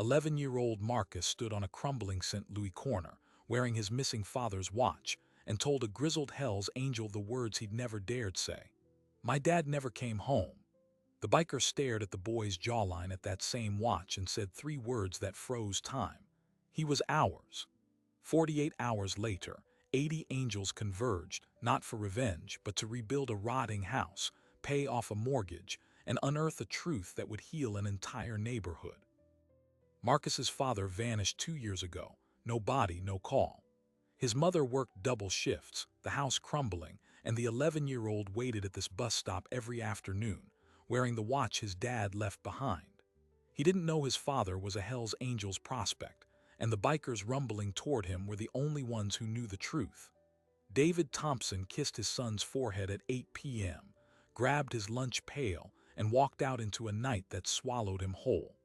11-year-old Marcus stood on a crumbling St. Louis corner, wearing his missing father's watch, and told a grizzled Hell's Angel the words he'd never dared say. "My dad never came home." The biker stared at the boy's jawline at that same watch and said 3 words that froze time. He was ours. 48 hours later, 80 angels converged, not for revenge, but to rebuild a rotting house, pay off a mortgage, and unearth a truth that would heal an entire neighborhood. Marcus's father vanished 2 years ago. No body, no call. His mother worked double shifts, the house crumbling, and the 11-year-old waited at this bus stop every afternoon, wearing the watch his dad left behind. He didn't know his father was a Hell's Angels prospect, and the bikers rumbling toward him were the only ones who knew the truth. David Thompson kissed his son's forehead at 8 p.m., grabbed his lunch pail, and walked out into a night that swallowed him whole.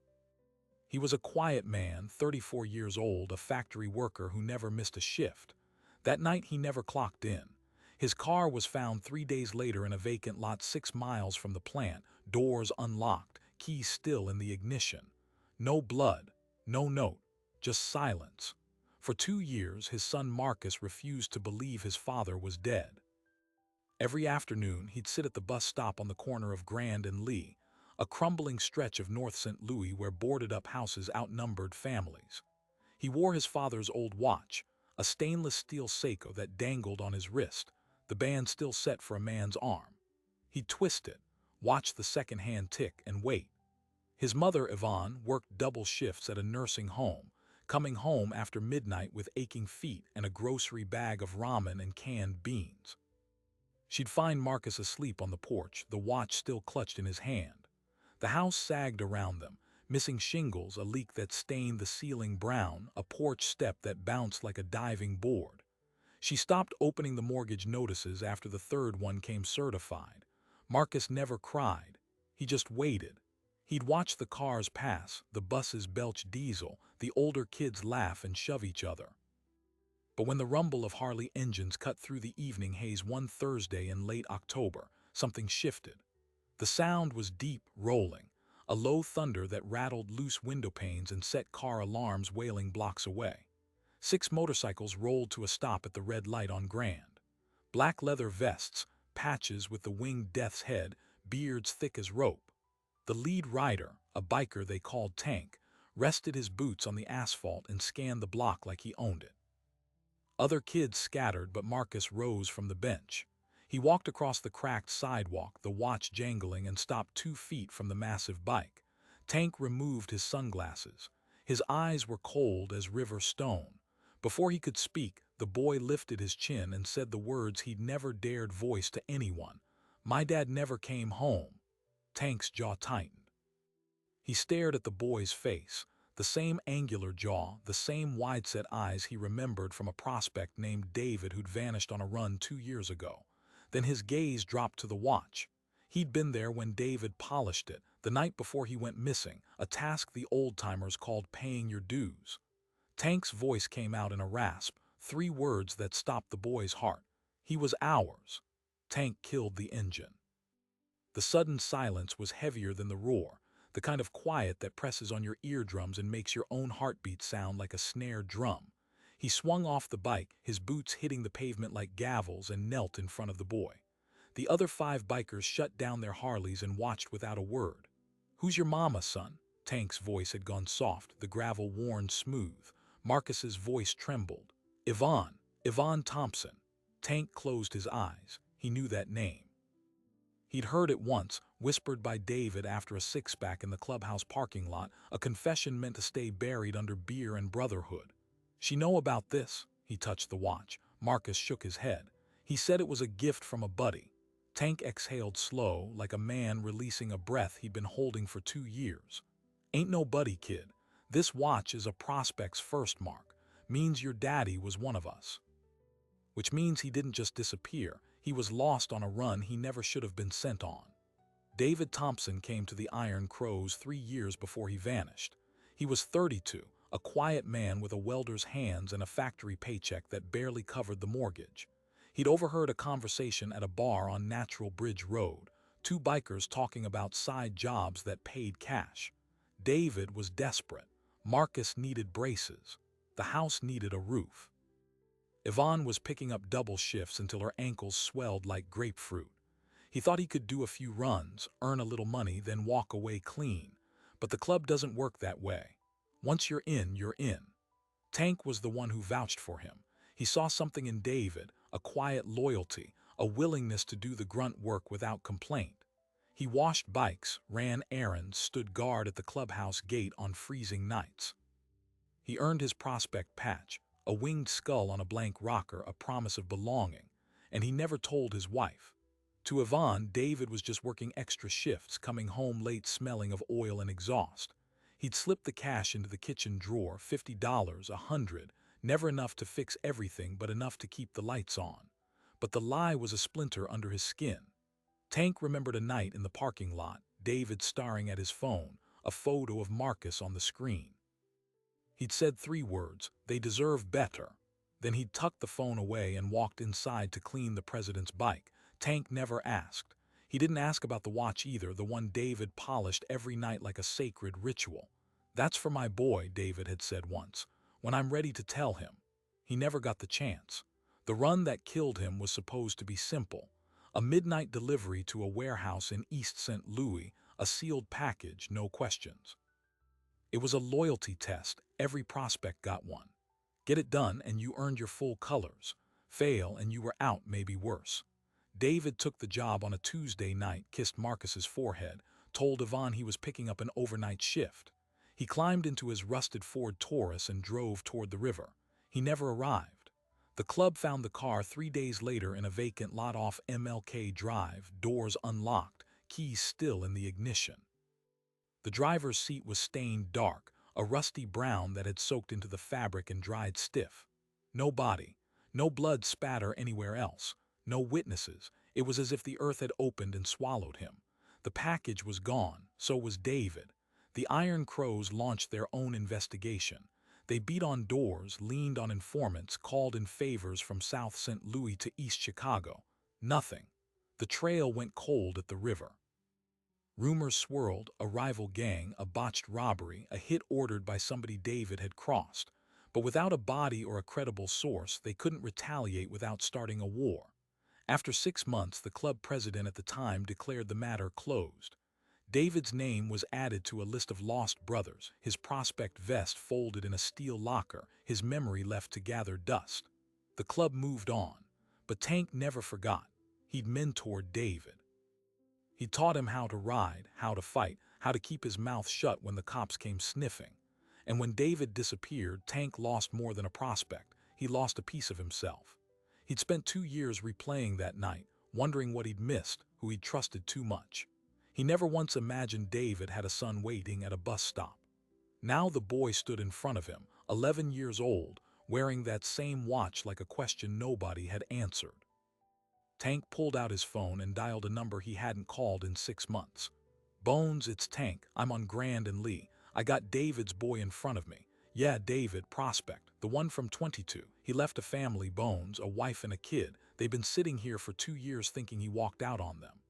He was a quiet man, 34 years old, a factory worker who never missed a shift. That night he never clocked in. His car was found 3 days later in a vacant lot 6 miles from the plant, doors unlocked, keys still in the ignition. No blood, no note, just silence. For 2 years, his son Marcus refused to believe his father was dead. Every afternoon, he'd sit at the bus stop on the corner of Grand and Lee, a crumbling stretch of North St. Louis where boarded-up houses outnumbered families. He wore his father's old watch, a stainless steel Seiko that dangled on his wrist, the band still set for a man's arm. He'd twist it, watch the second hand tick, and wait. His mother, Yvonne, worked double shifts at a nursing home, coming home after midnight with aching feet and a grocery bag of ramen and canned beans. She'd find Marcus asleep on the porch, the watch still clutched in his hand. The house sagged around them, missing shingles, a leak that stained the ceiling brown, a porch step that bounced like a diving board. She stopped opening the mortgage notices after the third one came certified. Marcus never cried. He just waited. He'd watch the cars pass, the buses belch diesel, the older kids laugh and shove each other. But when the rumble of Harley engines cut through the evening haze one Thursday in late October, something shifted. The sound was deep, rolling, a low thunder that rattled loose window panes and set car alarms wailing blocks away. 6 motorcycles rolled to a stop at the red light on Grand. Black leather vests, patches with the winged death's head, beards thick as rope. The lead rider, a biker they called Tank, rested his boots on the asphalt and scanned the block like he owned it. Other kids scattered, but Marcus rose from the bench. He walked across the cracked sidewalk, the watch jangling, and stopped 2 feet from the massive bike. Tank removed his sunglasses. His eyes were cold as river stone. Before he could speak, the boy lifted his chin and said the words he'd never dared voice to anyone. "My dad never came home." Tank's jaw tightened. He stared at the boy's face, the same angular jaw, the same wide-set eyes he remembered from a prospect named David who'd vanished on a run 2 years ago. Then his gaze dropped to the watch. He'd been there when David polished it, the night before he went missing, a task the old-timers called paying your dues. Tank's voice came out in a rasp, 3 words that stopped the boy's heart. He was ours. Tank killed the engine. The sudden silence was heavier than the roar, the kind of quiet that presses on your eardrums and makes your own heartbeat sound like a snare drum. He swung off the bike, his boots hitting the pavement like gavels, and knelt in front of the boy. The other 5 bikers shut down their Harleys and watched without a word. "Who's your mama, son?" Tank's voice had gone soft, the gravel worn smooth. Marcus's voice trembled. "Yvonne. Yvonne Thompson." Tank closed his eyes. He knew that name. He'd heard it once, whispered by David after a six-pack in the clubhouse parking lot, a confession meant to stay buried under beer and brotherhood. "She know about this?" He touched the watch. Marcus shook his head. "He said it was a gift from a buddy." Tank exhaled slow, like a man releasing a breath he'd been holding for 2 years. "Ain't no buddy, kid. This watch is a prospect's first mark. Means your daddy was one of us." Which means he didn't just disappear. He was lost on a run he never should have been sent on. David Thompson came to the Iron Crows 3 years before he vanished. He was 32. A quiet man with a welder's hands and a factory paycheck that barely covered the mortgage. He'd overheard a conversation at a bar on Natural Bridge Road, 2 bikers talking about side jobs that paid cash. David was desperate. Marcus needed braces. The house needed a roof. Yvonne was picking up double shifts until her ankles swelled like grapefruit. He thought he could do a few runs, earn a little money, then walk away clean. But the club doesn't work that way. Once you're in, you're in. Tank was the one who vouched for him. He saw something in David, a quiet loyalty, a willingness to do the grunt work without complaint. He washed bikes, ran errands, stood guard at the clubhouse gate on freezing nights. He earned his prospect patch, a winged skull on a blank rocker, a promise of belonging, and he never told his wife. To Yvonne, David was just working extra shifts, coming home late smelling of oil and exhaust. He'd slipped the cash into the kitchen drawer, $50, $100, never enough to fix everything but enough to keep the lights on. But the lie was a splinter under his skin. Tank remembered a night in the parking lot, David staring at his phone, a photo of Marcus on the screen. He'd said 3 words, "They deserve better." Then he'd tucked the phone away and walked inside to clean the president's bike. Tank never asked. He didn't ask about the watch either, the one David polished every night like a sacred ritual. "That's for my boy," David had said once, "when I'm ready to tell him." He never got the chance. The run that killed him was supposed to be simple. A midnight delivery to a warehouse in East St. Louis, a sealed package, no questions. It was a loyalty test. Every prospect got one. Get it done and you earned your full colors. Fail and you were out, maybe worse. David took the job on a Tuesday night, kissed Marcus's forehead, told Yvonne he was picking up an overnight shift. He climbed into his rusted Ford Taurus and drove toward the river. He never arrived. The club found the car 3 days later in a vacant lot off MLK Drive, doors unlocked, keys still in the ignition. The driver's seat was stained dark, a rusty brown that had soaked into the fabric and dried stiff. No body, no blood spatter anywhere else, no witnesses. It was as if the earth had opened and swallowed him. The package was gone, so was David. The Iron Crows launched their own investigation. They beat on doors, leaned on informants, called in favors from South St. Louis to East Chicago. Nothing. The trail went cold at the river. Rumors swirled, a rival gang, a botched robbery, a hit ordered by somebody David had crossed. But without a body or a credible source, they couldn't retaliate without starting a war. After 6 months, the club president at the time declared the matter closed. David's name was added to a list of lost brothers, his prospect vest folded in a steel locker, his memory left to gather dust. The club moved on, but Tank never forgot. He'd mentored David. He taught him how to ride, how to fight, how to keep his mouth shut when the cops came sniffing. And when David disappeared, Tank lost more than a prospect. He lost a piece of himself. He'd spent 2 years replaying that night, wondering what he'd missed, who he'd trusted too much. He never once imagined David had a son waiting at a bus stop. Now the boy stood in front of him, 11 years old, wearing that same watch like a question nobody had answered. Tank pulled out his phone and dialed a number he hadn't called in 6 months. "Bones, it's Tank. I'm on Grand and Lee. I got David's boy in front of me." "Yeah, David, prospect. The one from 22. He left a family, Bones, a wife and a kid. They've been sitting here for 2 years thinking he walked out on them."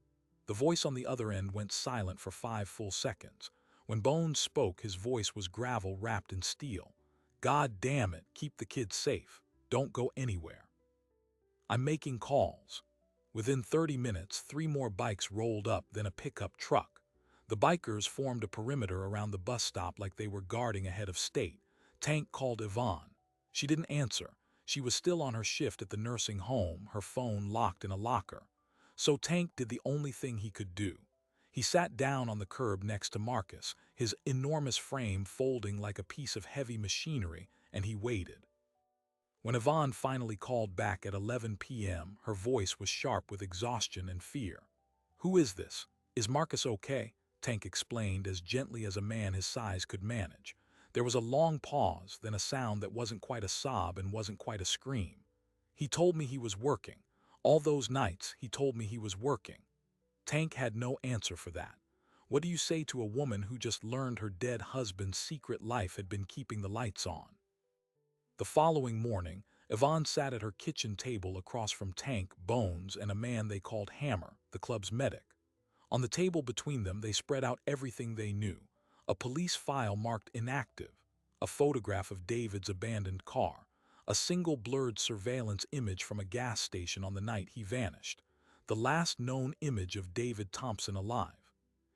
The voice on the other end went silent for 5 full seconds. When Bones spoke, his voice was gravel wrapped in steel. "God damn it, keep the kid safe. Don't go anywhere. I'm making calls." Within 30 minutes, 3 more bikes rolled up, then a pickup truck. The bikers formed a perimeter around the bus stop like they were guarding a head of state. Tank called Yvonne. She didn't answer. She was still on her shift at the nursing home, her phone locked in a locker. So Tank did the only thing he could do. He sat down on the curb next to Marcus, his enormous frame folding like a piece of heavy machinery, and he waited. When Yvonne finally called back at 11 p.m., her voice was sharp with exhaustion and fear. "Who is this? Is Marcus okay?" Tank explained as gently as a man his size could manage. There was a long pause, then a sound that wasn't quite a sob and wasn't quite a scream. "He told me he was working. All those nights, he told me he was working." Tank had no answer for that. What do you say to a woman who just learned her dead husband's secret life had been keeping the lights on? The following morning, Yvonne sat at her kitchen table across from Tank, Bones, and a man they called Hammer, the club's medic. On the table between them, they spread out everything they knew. A police file marked inactive, A photograph of David's abandoned car, a single blurred surveillance image from a gas station on the night he vanished, the last known image of David Thompson alive.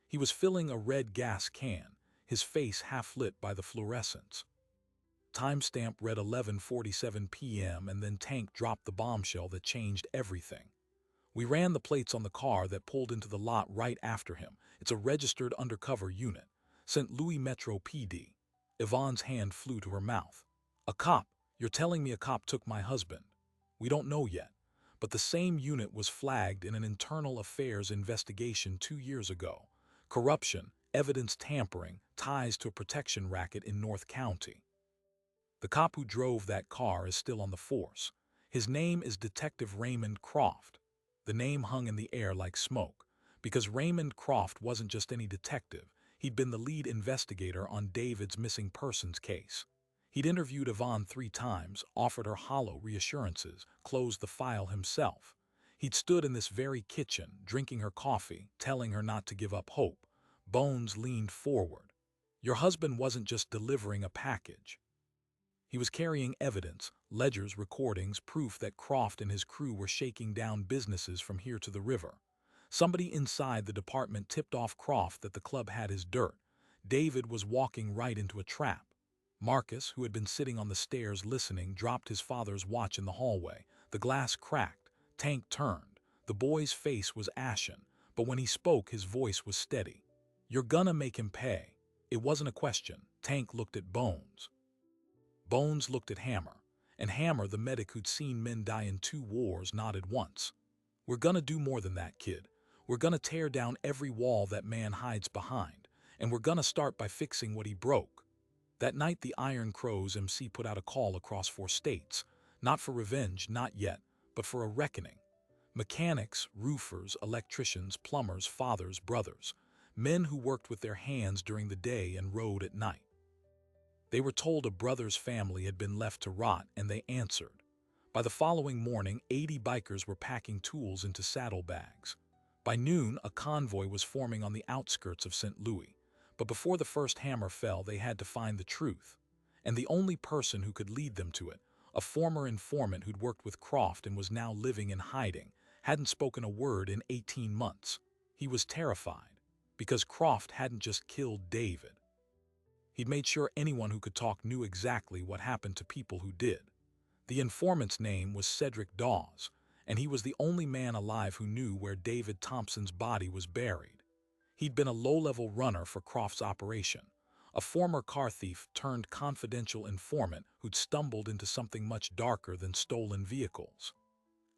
He was filling a red gas can, his face half lit by the fluorescence. Timestamp read 11:47 p.m. and then Tank dropped the bombshell that changed everything. We ran the plates on the car that pulled into the lot right after him. It's a registered undercover unit. St. Louis Metro PD. Yvonne's hand flew to her mouth. A cop? You're telling me a cop took my husband? We don't know yet, but the same unit was flagged in an internal affairs investigation 2 years ago. Corruption, evidence tampering, ties to a protection racket in North County. The cop who drove that car is still on the force. His name is Detective Raymond Croft. The name hung in the air like smoke, because Raymond Croft wasn't just any detective. He'd been the lead investigator on David's missing persons case. He'd interviewed Yvonne 3 times, offered her hollow reassurances, closed the file himself. He'd stood in this very kitchen, drinking her coffee, telling her not to give up hope. Bones leaned forward. Your husband wasn't just delivering a package. He was carrying evidence, ledgers, recordings, proof that Croft and his crew were shaking down businesses from here to the river. Somebody inside the department tipped off Croft that the club had his dirt. David was walking right into a trap. Marcus, who had been sitting on the stairs listening, dropped his father's watch in the hallway. The glass cracked. Tank turned. The boy's face was ashen, but when he spoke, his voice was steady. You're gonna make him pay. It wasn't a question. Tank looked at Bones. Bones looked at Hammer, and Hammer, the medic who'd seen men die in 2 wars, nodded once. We're gonna do more than that, kid. We're gonna tear down every wall that man hides behind, and we're gonna start by fixing what he broke. That night, the Iron Crows MC put out a call across 4 states, not for revenge, not yet, but for a reckoning. Mechanics, roofers, electricians, plumbers, fathers, brothers, men who worked with their hands during the day and rode at night. They were told a brother's family had been left to rot, and they answered. By the following morning, 80 bikers were packing tools into saddlebags. By noon, a convoy was forming on the outskirts of St. Louis. But before the first hammer fell, they had to find the truth. And the only person who could lead them to it, a former informant who'd worked with Croft and was now living in hiding, hadn't spoken a word in 18 months. He was terrified, because Croft hadn't just killed David. He'd made sure anyone who could talk knew exactly what happened to people who did. The informant's name was Cedric Dawes, and he was the only man alive who knew where David Thompson's body was buried. He'd been a low-level runner for Croft's operation, a former car thief turned confidential informant who'd stumbled into something much darker than stolen vehicles.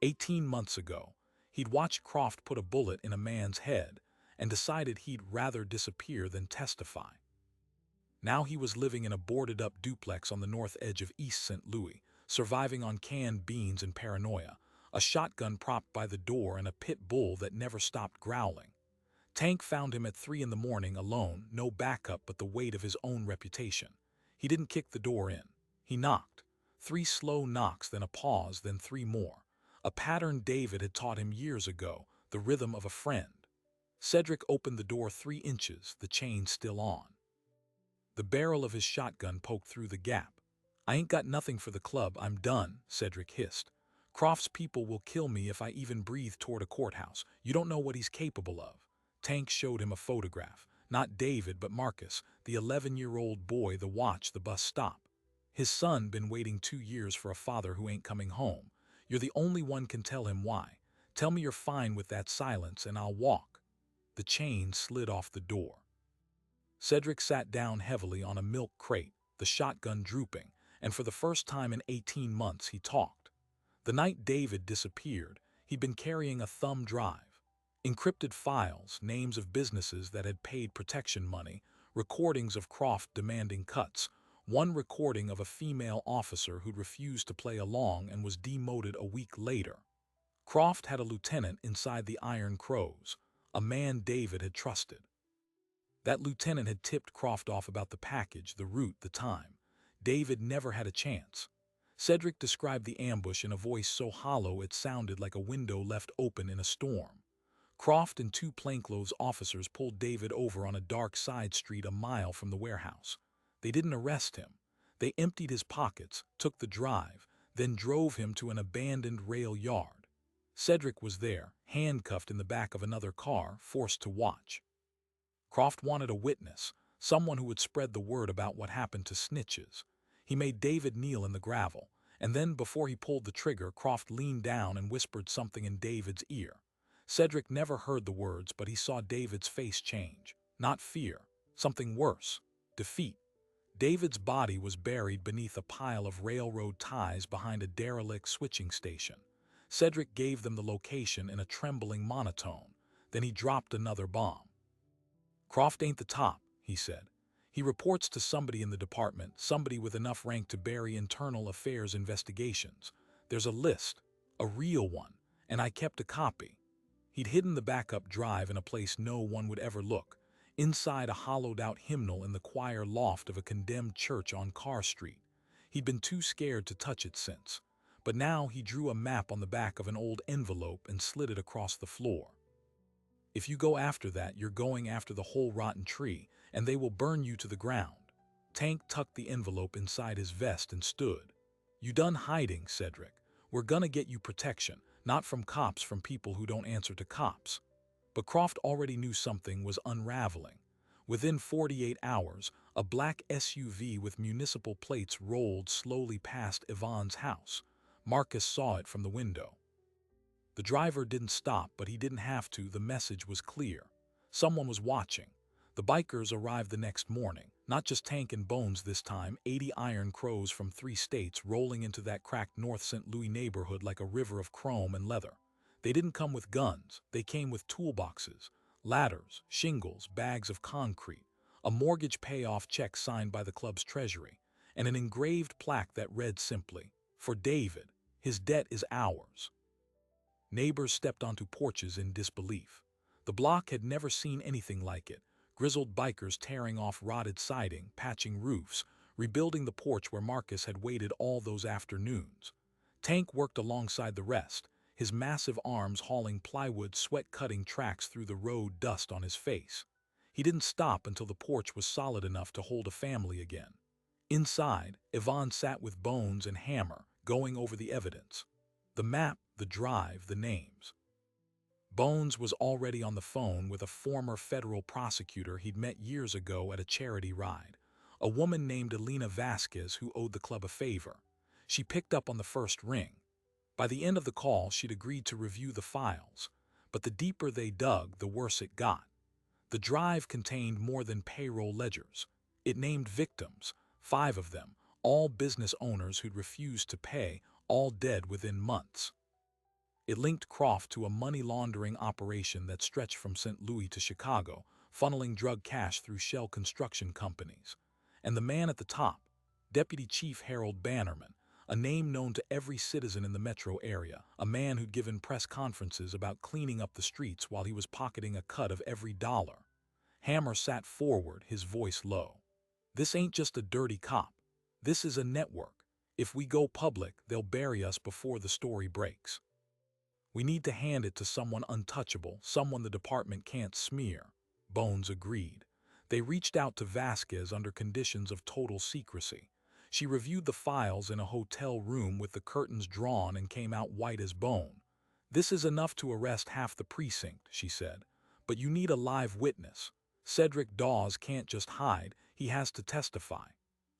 18 months ago, he'd watched Croft put a bullet in a man's head and decided he'd rather disappear than testify. Now he was living in a boarded-up duplex on the north edge of East St. Louis, surviving on canned beans and paranoia, a shotgun propped by the door and a pit bull that never stopped growling. Tank found him at 3 in the morning alone, no backup but the weight of his own reputation. He didn't kick the door in. He knocked. 3 slow knocks, then a pause, then 3 more. A pattern David had taught him years ago, the rhythm of a friend. Cedric opened the door 3 inches, the chain still on. The barrel of his shotgun poked through the gap. I ain't got nothing for the club, I'm done, Cedric hissed. Croft's people will kill me if I even breathe toward a courthouse. You don't know what he's capable of. Tank showed him a photograph. Not David, but Marcus, the 11-year-old boy the watch the bus stop. His son been waiting 2 years for a father who ain't coming home. You're the only one can tell him why. Tell me you're fine with that silence and I'll walk. The chain slid off the door. Cedric sat down heavily on a milk crate, the shotgun drooping, and for the first time in 18 months he talked. The night David disappeared, he'd been carrying a thumb drive. Encrypted files, names of businesses that had paid protection money, recordings of Croft demanding cuts, one recording of a female officer who'd refused to play along and was demoted a week later. Croft had a lieutenant inside the Iron Crows, a man David had trusted. That lieutenant had tipped Croft off about the package, the route, the time. David never had a chance. Cedric described the ambush in a voice so hollow it sounded like a window left open in a storm. Croft and 2 plainclothes officers pulled David over on a dark side street a mile from the warehouse. They didn't arrest him. They emptied his pockets, took the drive, then drove him to an abandoned rail yard. Cedric was there, handcuffed in the back of another car, forced to watch. Croft wanted a witness, someone who would spread the word about what happened to snitches. He made David kneel in the gravel, and then before he pulled the trigger, Croft leaned down and whispered something in David's ear. Cedric never heard the words, but he saw David's face change. Not fear, something worse, defeat. David's body was buried beneath a pile of railroad ties behind a derelict switching station. Cedric gave them the location in a trembling monotone. Then he dropped another bomb. "Croft ain't the top," he said. "He reports to somebody in the department, somebody with enough rank to bury internal affairs investigations. There's a list, a real one, and I kept a copy." He'd hidden the backup drive in a place no one would ever look, inside a hollowed-out hymnal in the choir loft of a condemned church on Carr Street. He'd been too scared to touch it since, but now he drew a map on the back of an old envelope and slid it across the floor. "If you go after that, you're going after the whole rotten tree, and they will burn you to the ground." Tank tucked the envelope inside his vest and stood. "You done hiding, Cedric. We're gonna get you protection, not from cops, from people who don't answer to cops." But Croft already knew something was unraveling. Within 48 hours, a black SUV with municipal plates rolled slowly past Yvonne's house. Marcus saw it from the window. The driver didn't stop, but he didn't have to. The message was clear. Someone was watching. The bikers arrived the next morning. Not just Tank and Bones this time, 80 Iron Crows from 3 states rolling into that cracked North St. Louis neighborhood like a river of chrome and leather. They didn't come with guns. They came with toolboxes, ladders, shingles, bags of concrete, a mortgage payoff check signed by the club's treasury, and an engraved plaque that read simply, "For David, his debt is ours." Neighbors stepped onto porches in disbelief. The block had never seen anything like it. Grizzled bikers tearing off rotted siding, patching roofs, rebuilding the porch where Marcus had waited all those afternoons. Tank worked alongside the rest, his massive arms hauling plywood, sweat-cutting tracks through the road, dust on his face. He didn't stop until the porch was solid enough to hold a family again. Inside, Yvonne sat with Bones and Hammer, going over the evidence. The map, the drive, the names. Bones was already on the phone with a former federal prosecutor he'd met years ago at a charity ride, a woman named Elena Vasquez who owed the club a favor. She picked up on the first ring. By the end of the call, she'd agreed to review the files, but the deeper they dug, the worse it got. The drive contained more than payroll ledgers. It named victims, 5 of them, all business owners who'd refused to pay, all dead within months. It linked Croft to a money laundering operation that stretched from St. Louis to Chicago, funneling drug cash through shell construction companies. And the man at the top, Deputy Chief Harold Bannerman, a name known to every citizen in the metro area, a man who'd given press conferences about cleaning up the streets while he was pocketing a cut of every dollar. Hammer sat forward, his voice low. "This ain't just a dirty cop. This is a network. If we go public, they'll bury us before the story breaks. We need to hand it to someone untouchable, someone the department can't smear." Bones agreed. They reached out to Vasquez under conditions of total secrecy. She reviewed the files in a hotel room with the curtains drawn and came out white as bone. "This is enough to arrest half the precinct," she said. "But you need a live witness. Cedric Dawes can't just hide, he has to testify."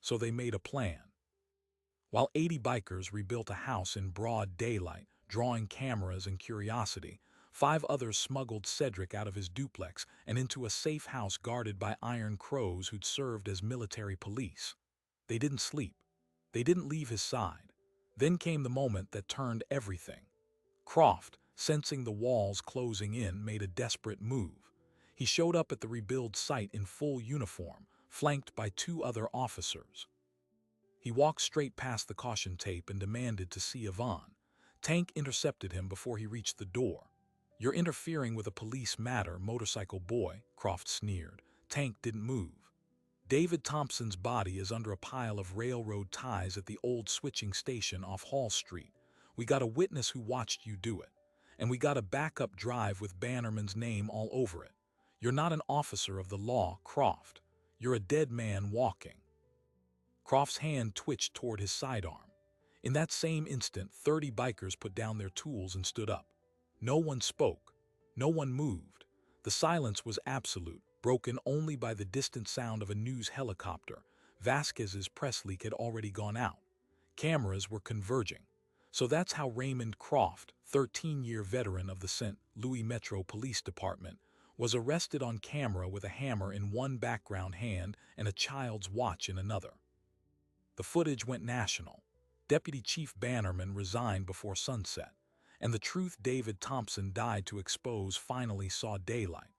So they made a plan. While 80 bikers rebuilt a house in broad daylight, drawing cameras and curiosity, 5 others smuggled Cedric out of his duplex and into a safe house guarded by Iron Crows who'd served as military police. They didn't sleep. They didn't leave his side. Then came the moment that turned everything. Croft, sensing the walls closing in, made a desperate move. He showed up at the rebuild site in full uniform, flanked by 2 other officers. He walked straight past the caution tape and demanded to see Yvonne. Tank intercepted him before he reached the door. "You're interfering with a police matter, motorcycle boy," Croft sneered. Tank didn't move. "David Thompson's body is under a pile of railroad ties at the old switching station off Hall Street. We got a witness who watched you do it. And we got a backup drive with Bannerman's name all over it. You're not an officer of the law, Croft. You're a dead man walking." Croft's hand twitched toward his sidearm. In that same instant, 30 bikers put down their tools and stood up. No one spoke. No one moved. The silence was absolute, broken only by the distant sound of a news helicopter. Vasquez's press leak had already gone out. Cameras were converging. So that's how Raymond Croft, 13-year veteran of the St. Louis Metro Police Department, was arrested on camera with a hammer in one background hand and a child's watch in another. The footage went national. Deputy Chief Bannerman resigned before sunset, and the truth David Thompson died to expose finally saw daylight.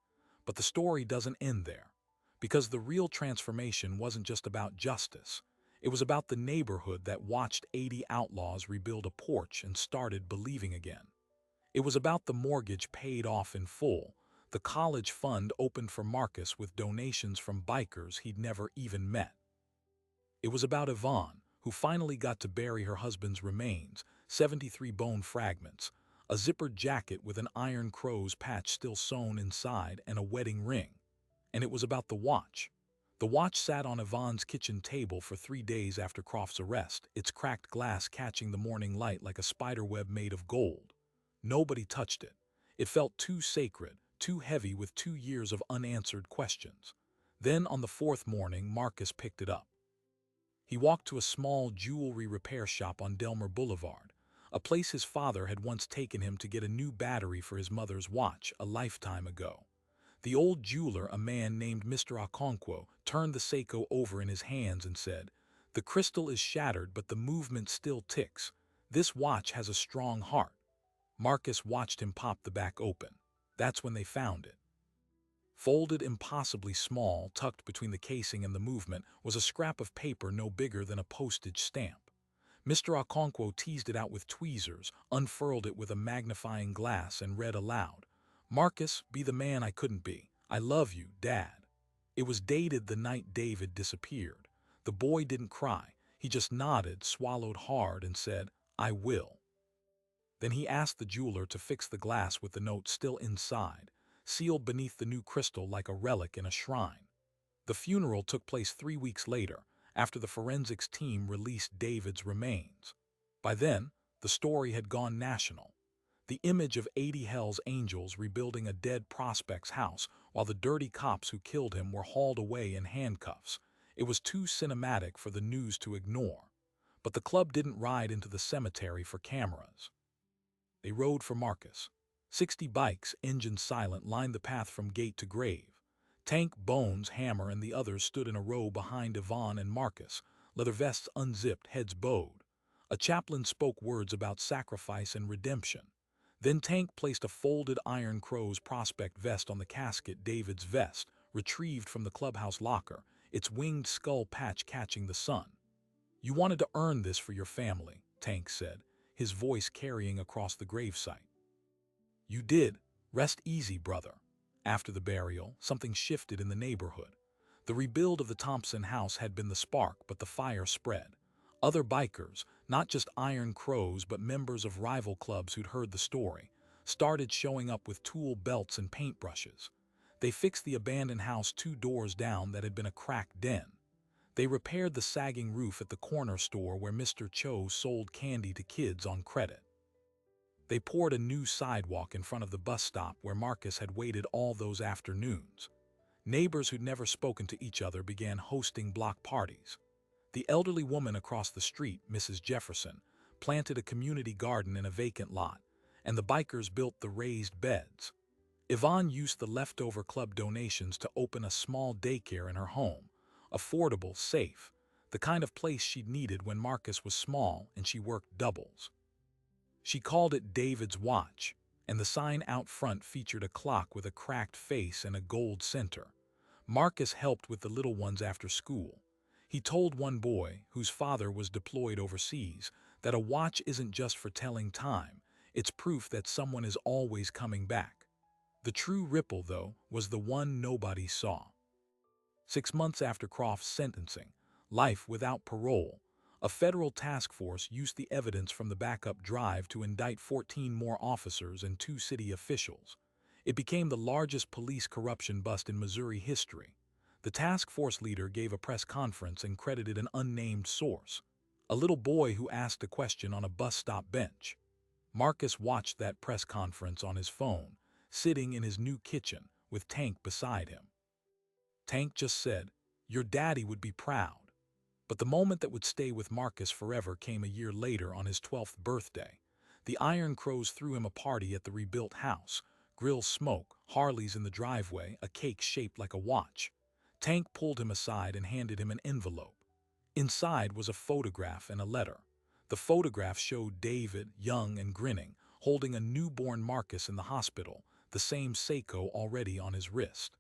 But the story doesn't end there, because the real transformation wasn't just about justice. It was about the neighborhood that watched 80 outlaws rebuild a porch and started believing again. It was about the mortgage paid off in full, the college fund opened for Marcus with donations from bikers he'd never even met. It was about Yvonne, who finally got to bury her husband's remains, 73 bone fragments, a zippered jacket with an Iron Crow's patch still sewn inside, and a wedding ring. And it was about the watch. The watch sat on Yvonne's kitchen table for 3 days after Croft's arrest, its cracked glass catching the morning light like a spiderweb made of gold. Nobody touched it. It felt too sacred, too heavy with 2 years of unanswered questions. Then on the 4th morning, Marcus picked it up. He walked to a small jewelry repair shop on Delmer Boulevard, a place his father had once taken him to get a new battery for his mother's watch a lifetime ago. The old jeweler, a man named Mr. Okonkwo, turned the Seiko over in his hands and said, "The crystal is shattered, but the movement still ticks. This watch has a strong heart." Marcus watched him pop the back open. That's when they found it. Folded impossibly small, tucked between the casing and the movement, was a scrap of paper no bigger than a postage stamp. Mr. Okonkwo teased it out with tweezers, unfurled it with a magnifying glass, and read aloud, "Marcus, be the man I couldn't be. I love you, Dad." It was dated the night David disappeared. The boy didn't cry. He just nodded, swallowed hard, and said, "I will." Then he asked the jeweler to fix the glass with the note still inside, sealed beneath the new crystal like a relic in a shrine. The funeral took place 3 weeks later, after the forensics team released David's remains. By then, the story had gone national. The image of 80 Hell's Angels rebuilding a dead prospect's house while the dirty cops who killed him were hauled away in handcuffs. It was too cinematic for the news to ignore. But the club didn't ride into the cemetery for cameras. They rode for Marcus. 60 bikes, engines silent, lined the path from gate to grave. Tank, Bones, Hammer, and the others stood in a row behind Yvonne and Marcus, leather vests unzipped, heads bowed. A chaplain spoke words about sacrifice and redemption. Then Tank placed a folded Iron Crow's prospect vest on the casket, David's vest, retrieved from the clubhouse locker, its winged skull patch catching the sun. "You wanted to earn this for your family," Tank said, his voice carrying across the gravesite. "You did. Rest easy, brother." After the burial, something shifted in the neighborhood. The rebuild of the Thompson house had been the spark, but the fire spread. Other bikers, not just Iron Crows but members of rival clubs who'd heard the story, started showing up with tool belts and paintbrushes. They fixed the abandoned house 2 doors down that had been a cracked den. They repaired the sagging roof at the corner store where Mr. Cho sold candy to kids on credit. They poured a new sidewalk in front of the bus stop where Marcus had waited all those afternoons. Neighbors who'd never spoken to each other began hosting block parties. The elderly woman across the street, Mrs. Jefferson, planted a community garden in a vacant lot, and the bikers built the raised beds. Yvonne used the leftover club donations to open a small daycare in her home, affordable, safe, the kind of place she'd needed when Marcus was small and she worked doubles. She called it David's Watch, and the sign out front featured a clock with a cracked face and a gold center. Marcus helped with the little ones after school. He told one boy, whose father was deployed overseas, that a watch isn't just for telling time, it's proof that someone is always coming back. The true ripple, though, was the one nobody saw. 6 months after Croft's sentencing, life without parole, a federal task force used the evidence from the backup drive to indict 14 more officers and 2 city officials. It became the largest police corruption bust in Missouri history. The task force leader gave a press conference and credited an unnamed source, a little boy who asked a question on a bus stop bench. Marcus watched that press conference on his phone, sitting in his new kitchen with Tank beside him. Tank just said, "Your daddy would be proud." But the moment that would stay with Marcus forever came a year later on his 12th birthday. The Iron Crows threw him a party at the rebuilt house. Grill smoke, Harleys in the driveway, a cake shaped like a watch. Tank pulled him aside and handed him an envelope. Inside was a photograph and a letter. The photograph showed David, young and grinning, holding a newborn Marcus in the hospital, the same Seiko already on his wrist.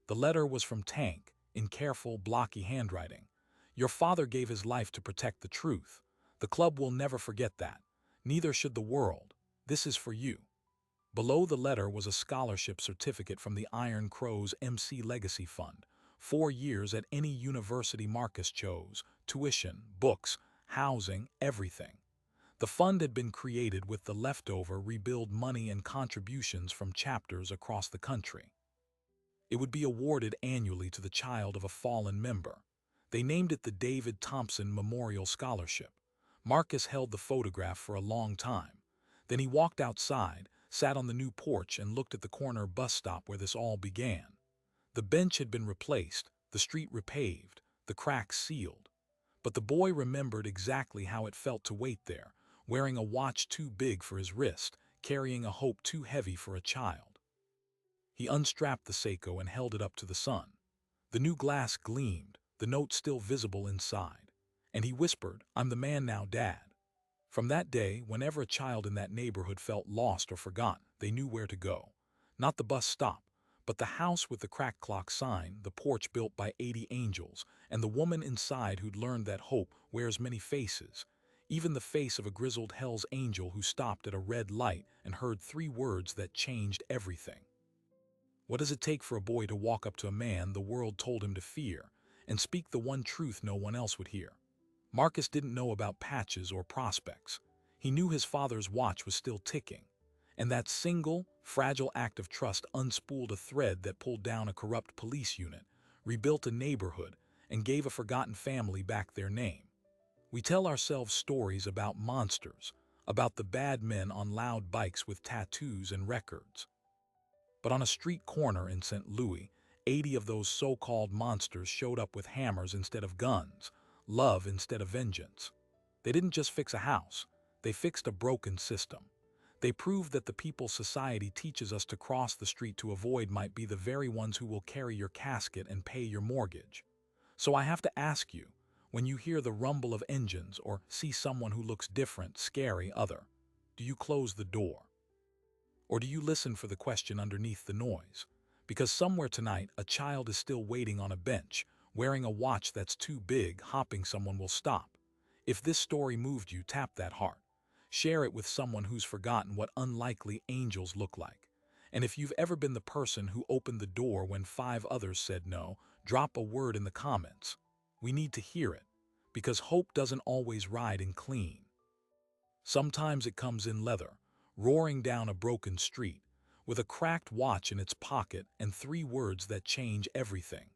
The letter was from Tank, in careful, blocky handwriting. "Your father gave his life to protect the truth. The club will never forget that. Neither should the world. This is for you." Below the letter was a scholarship certificate from the Iron Crows MC Legacy Fund. 4 years at any university Marcus chose, tuition, books, housing, everything. The fund had been created with the leftover rebuild money and contributions from chapters across the country. It would be awarded annually to the child of a fallen member. They named it the David Thompson Memorial Scholarship. Marcus held the photograph for a long time. Then he walked outside, sat on the new porch and looked at the corner bus stop where this all began. The bench had been replaced, the street repaved, the cracks sealed. But the boy remembered exactly how it felt to wait there, wearing a watch too big for his wrist, carrying a hope too heavy for a child. He unstrapped the Seiko and held it up to the sun. The new glass gleamed, the note still visible inside. And he whispered, "I'm the man now, Dad." From that day, whenever a child in that neighborhood felt lost or forgotten, they knew where to go. Not the bus stop, but the house with the cracked clock sign, the porch built by 80 angels, and the woman inside who'd learned that hope wears many faces, even the face of a grizzled Hell's Angel who stopped at a red light and heard 3 words that changed everything. What does it take for a boy to walk up to a man the world told him to fear and speak the one truth no one else would hear? Marcus didn't know about patches or prospects. He knew his father's watch was still ticking, and that single, fragile act of trust unspooled a thread that pulled down a corrupt police unit, rebuilt a neighborhood, and gave a forgotten family back their name. We tell ourselves stories about monsters, about the bad men on loud bikes with tattoos and records. But on a street corner in St. Louis, 80 of those so-called monsters showed up with hammers instead of guns, love instead of vengeance. They didn't just fix a house, they fixed a broken system. They proved that the people society teaches us to cross the street to avoid might be the very ones who will carry your casket and pay your mortgage. So I have to ask you, when you hear the rumble of engines or see someone who looks different, scary, other, do you close the door? Or do you listen for the question underneath the noise? Because somewhere tonight, a child is still waiting on a bench, wearing a watch that's too big, hoping someone will stop. If this story moved you, tap that heart. Share it with someone who's forgotten what unlikely angels look like. And if you've ever been the person who opened the door when 5 others said no, drop a word in the comments. We need to hear it, because hope doesn't always ride in clean. Sometimes it comes in leather, roaring down a broken street, with a cracked watch in its pocket and 3 words that change everything.